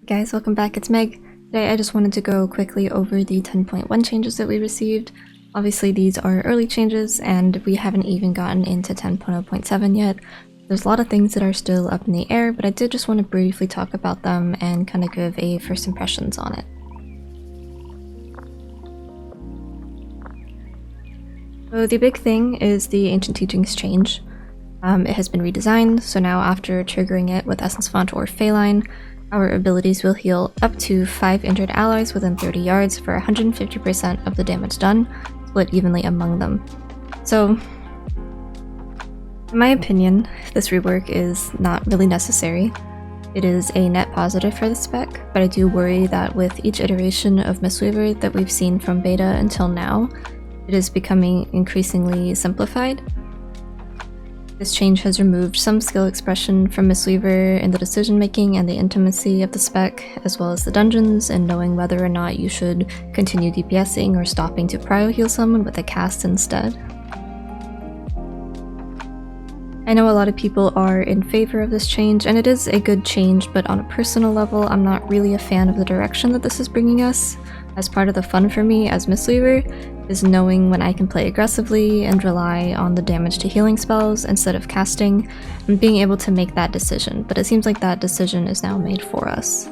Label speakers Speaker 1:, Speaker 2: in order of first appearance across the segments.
Speaker 1: Guys, welcome back, it's Meg. Today I just wanted to go quickly over the 10.1 changes that we received. Obviously these are early changes and we haven't even gotten into 10.0.7 yet. There's a lot of things that are still up in the air, but I did just want to briefly talk about them and kind of give a first impressions on it. So the big thing is the Ancient Teachings change. It has been redesigned, so now after triggering it with Essence Font or Phaline, our abilities will heal up to 5 injured allies within 30 yards for 150% of the damage done, split evenly among them. So, in my opinion, this rework is not really necessary. It is a net positive for the spec, but I do worry that with each iteration of Mistweaver that we've seen from beta until now, it is becoming increasingly simplified. This change has removed some skill expression from Mistweaver in the decision making and the intimacy of the spec, as well as the dungeons and knowing whether or not you should continue DPSing or stopping to prio heal someone with a cast instead. I know a lot of people are in favor of this change, and it is a good change, but on a personal level, I'm not really a fan of the direction that this is bringing us. As part of the fun for me as Mistweaver is knowing when I can play aggressively and rely on the damage to healing spells instead of casting, and being able to make that decision, but it seems like that decision is now made for us.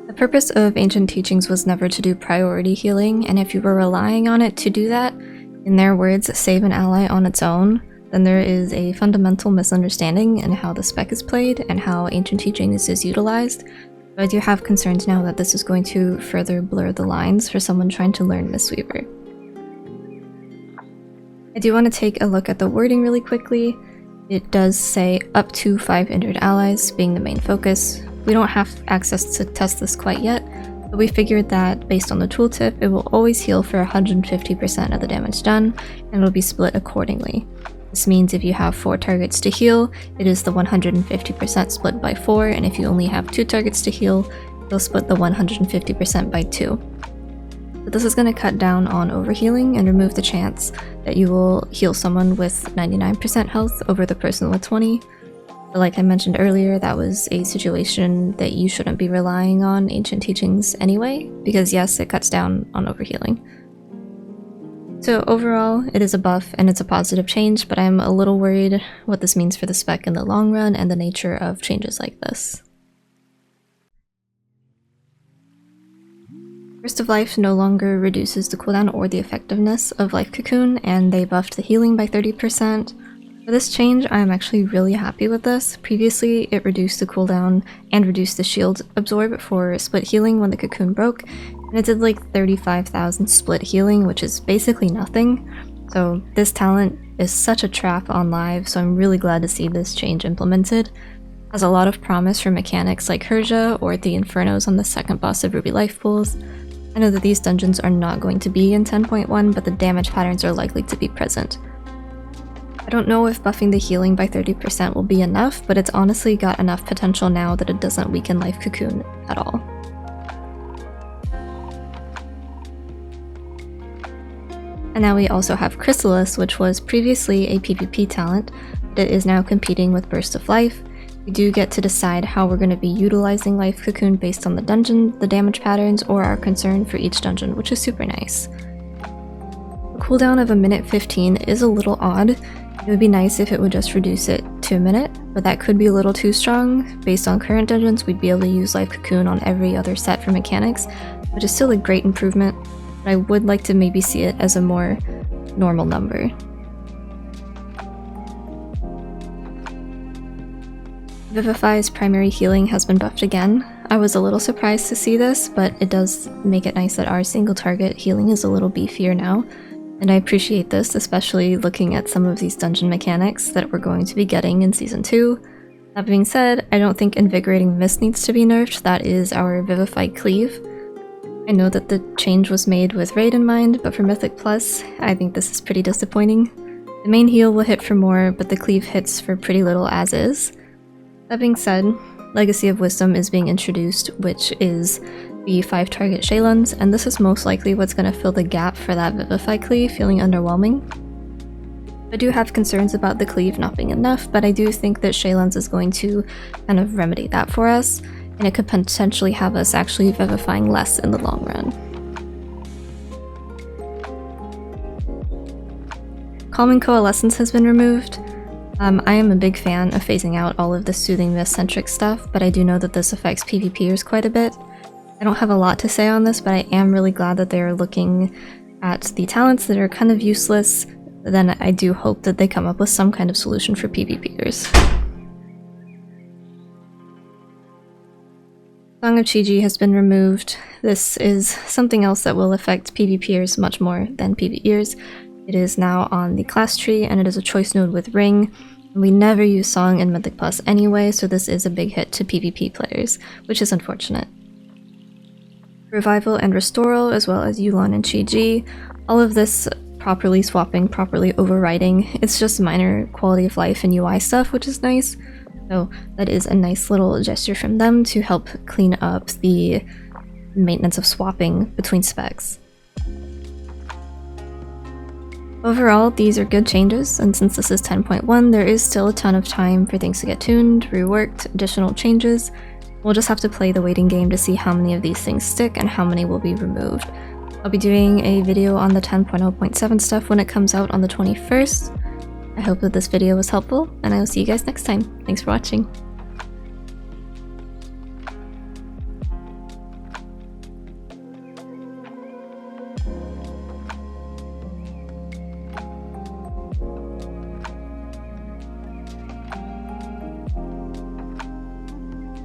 Speaker 1: The purpose of Ancient Teachings was never to do priority healing, and if you were relying on it to do that, in their words, save an ally on its own, then there is a fundamental misunderstanding in how the spec is played and how Ancient Teachings is utilized. But I do have concerns now that this is going to further blur the lines for someone trying to learn Mistweaver. I do want to take a look at the wording really quickly. It does say up to 5 injured allies being the main focus. We don't have access to test this quite yet, but we figured that based on the tooltip, it will always heal for 150% of the damage done, and it'll be split accordingly. This means if you have 4 targets to heal, it is the 150% split by 4, and if you only have 2 targets to heal, you'll split the 150% by 2. But this is going to cut down on overhealing and remove the chance that you will heal someone with 99% health over the person with 20. But like I mentioned earlier, that was a situation that you shouldn't be relying on Ancient Teachings anyway, because yes, it cuts down on overhealing. So overall, it is a buff and it's a positive change, but I'm a little worried what this means for the spec in the long run and the nature of changes like this. Burst of Life no longer reduces the cooldown or the effectiveness of Life Cocoon, and they buffed the healing by 30%. For this change, I'm actually really happy with this. Previously, it reduced the cooldown and reduced the shield absorb for split healing when the cocoon broke, and it did like 35,000 split healing, which is basically nothing. So this talent is such a trap on live, so I'm really glad to see this change implemented. It has a lot of promise for mechanics like Herja or the Infernos on the second boss of Ruby Life Pools. I know that these dungeons are not going to be in 10.1, but the damage patterns are likely to be present. I don't know if buffing the healing by 30% will be enough, but it's honestly got enough potential now that it doesn't weaken Life Cocoon at all. And now we also have Chrysalis, which was previously a PvP talent, but it is now competing with Burst of Life. We do get to decide how we're going to be utilizing Life Cocoon based on the dungeon, the damage patterns, or our concern for each dungeon, which is super nice. The cooldown of 1:15 is a little odd. It would be nice if it would just reduce it to a minute, but that could be a little too strong. Based on current dungeons, we'd be able to use Life Cocoon on every other set for mechanics, which is still a great improvement, but I would like to maybe see it as a more normal number. Vivify's primary healing has been buffed again. I was a little surprised to see this, but it does make it nice that our single target healing is a little beefier now. And I appreciate this, especially looking at some of these dungeon mechanics that we're going to be getting in Season 2. That being said, I don't think Invigorating Mist needs to be nerfed. That is our Vivified Cleave. I know that the change was made with Raid in mind, but for Mythic Plus, I think this is pretty disappointing. The main heal will hit for more, but the cleave hits for pretty little as is. That being said, Legacy of Wisdom is being introduced, which is the 5 target Shaylons, and this is most likely what's going to fill the gap for that Vivify cleave feeling underwhelming. I do have concerns about the cleave not being enough, but I do think that Shaylens is going to kind of remedy that for us, and it could potentially have us actually vivifying less in the long run. Calming Coalescence has been removed. I am a big fan of phasing out all of the Soothing Mist-centric stuff, but I do know that this affects PvPers quite a bit. I don't have a lot to say on this, but I am really glad that they're looking at the talents that are kind of useless. Then I do hope that they come up with some kind of solution for PvPers. Song of Chi-Ji has been removed. This is something else that will affect PvPers much more than PvEers. It is now on the class tree, and it is a choice node with Ring. We never use Song in Mythic Plus anyway, so this is a big hit to PvP players, which is unfortunate. Revival and Restoral, as well as Yulon and Chi-Ji. All of this properly swapping, properly overriding. It's just minor quality of life and UI stuff, which is nice. So that is a nice little gesture from them to help clean up the maintenance of swapping between specs. Overall, these are good changes, and since this is 10.1, there is still a ton of time for things to get tuned, reworked, additional changes. We'll just have to play the waiting game to see how many of these things stick and how many will be removed. I'll be doing a video on the 10.0.7 stuff when it comes out on the 21st. I hope that this video was helpful, and I will see you guys next time. Thanks for watching.